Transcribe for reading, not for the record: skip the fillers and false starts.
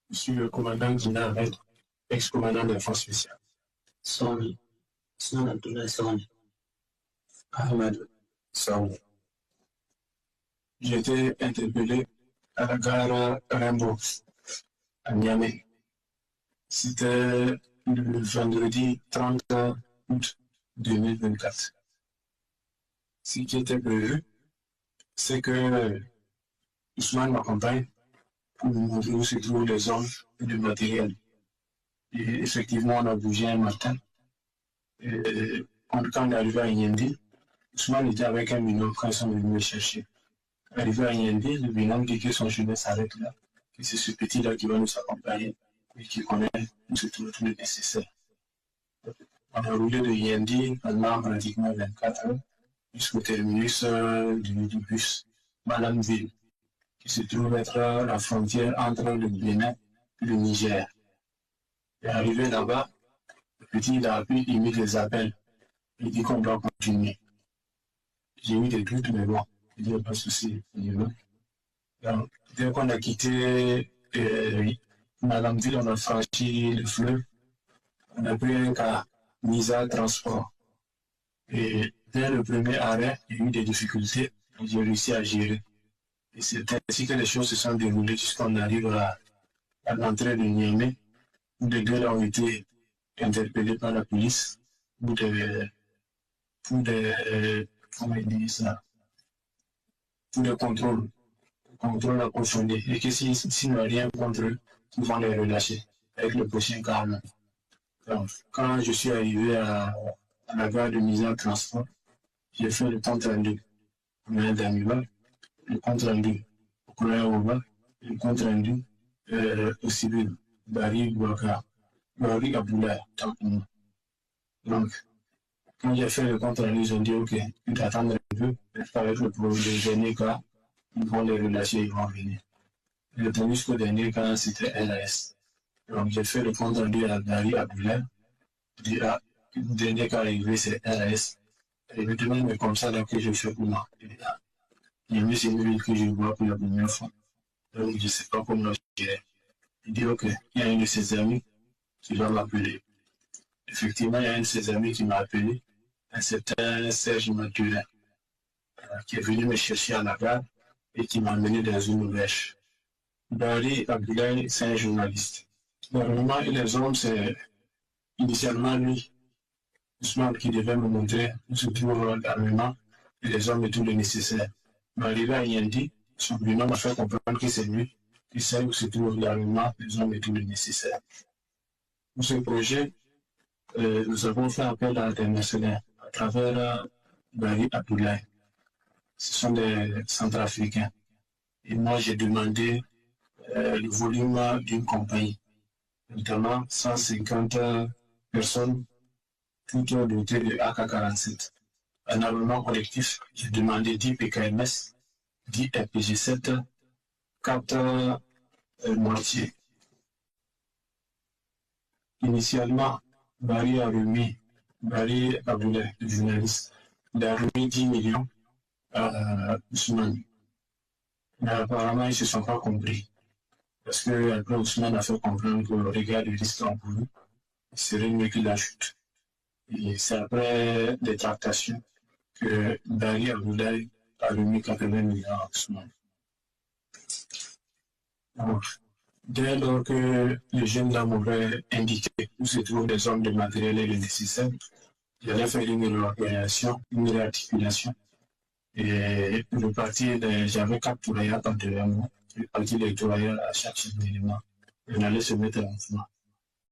Je suis le commandant Gina Ahmed, ex-commandant de la force spéciale. Sony. Son Abdullah Sony. Ahmed Sony. J'ai été interpellé à la gare Rimbaud, à Niamey. C'était le vendredi 30 août 2024. Ce qui était prévu, c'est que Ousmane m'accompagne pour nous montrer où se trouvent les hommes et le matériel. Et effectivement, on a bougé un matin. Et quand on est arrivé à Yendi, Ousmane était avec un binôme quand ils sont venus me chercher. Arrivé à Yendi, le binôme dit que son chemin s'arrête là, que c'est ce petit-là qui va nous accompagner et qui connaît où se trouve tout le nécessaire. On a roulé de Yendi pendant pratiquement 24 heures jusqu'au terminus du bus Malanville, qui se trouve être la frontière entre le Bénin et le Niger. Et arrivé là-bas, le petit il a pu imiter les appels. Il dit qu'on doit continuer. J'ai eu des doutes, mais bon, il n'y a pas de souci. Donc, dès qu'on a quitté Malanville, on a franchi le fleuve. On a pris un cas Nisa Transport. Et dès le premier arrêt, il y a eu des difficultés. J'ai réussi à gérer. Et c'est ainsi que les choses se sont déroulées jusqu'on arrive à l'entrée de Niamey, où les deux ont été interpellés par la police pour des comment ils disent ça, pour des contrôles approfondis. Et que s'ils n'ont rien contre eux, ils vont les relâcher avec le prochain calme. Donc, quand je suis arrivé à la gare de mise en transport, j'ai fait le compte rendu au moyen d'animal, le compte rendu au colonel Oba, le compte rendu au civil Barry Bouaka, Barry Aboula, tant que moi. Donc, quand j'ai fait le compte rendu, ils ont dit ok, tu t'attends un peu, avec le dernier cas, ils vont les relâcher, ils vont venir. Le tennis jusqu'au dernier cas, c'était LAS. Donc, j'ai fait le compte rendu à Barry Aboula. Le dernier cas arrivé, c'est LAS. Et il me demande, mais comme ça, donc, que je fais pour moi. Il me dit, c'est une ville que je vois pour la première fois. Donc, je ne sais pas comment je dirais. Il dit, ok, il y a un de ses amis qui va m'appeler. Effectivement, il y a un de ses amis qui m'a appelé, un certain Serge Mathurin, qui est venu me chercher à la gare et qui m'a amené dans une auberge. Barry Abdoulaye, c'est un journaliste. Normalement, les hommes, c'est initialement lui, Ousmane, qui devait me montrer où se trouve l'armement et les hommes et tout le nécessaire. Mais arrivé à Yendi, son binôme m'a fait comprendre que c'est lui qui sait où se trouve l'armement, les hommes et tout le nécessaire. Pour ce projet, nous avons fait appel à des mercenaires à travers Barry Abdoulaye. Ce sont des Centrafricains. Et moi, j'ai demandé le volume d'une compagnie, notamment 150 personnes, plutôt dotées de AK-47. Un armement collectif, j'ai demandé 10 PKMS, 10 RPG-7, 4 mortiers. Initialement, Barry Abdoulaye, le journaliste, il a remis 10 millions à Ousmane. Mais apparemment, ils ne se sont pas compris. Parce que après, Ousmane a fait comprendre qu'au regard du risque encouru, il serait mieux qu'il ajoute. Et c'est après des tractations que Barry Abdoulaye a remis 80 millions à Ousmane. Donc, dès lors que le jeune dame m'aurait indiqué où se trouvent les hommes de matériel et le nécessaire, j'allais faire une réorganisation, une réarticulation. Et le parti, j'avais 4 touraillards devant moi. Le parti des touraillards à chaque élément. On allait se mettre en mouvement.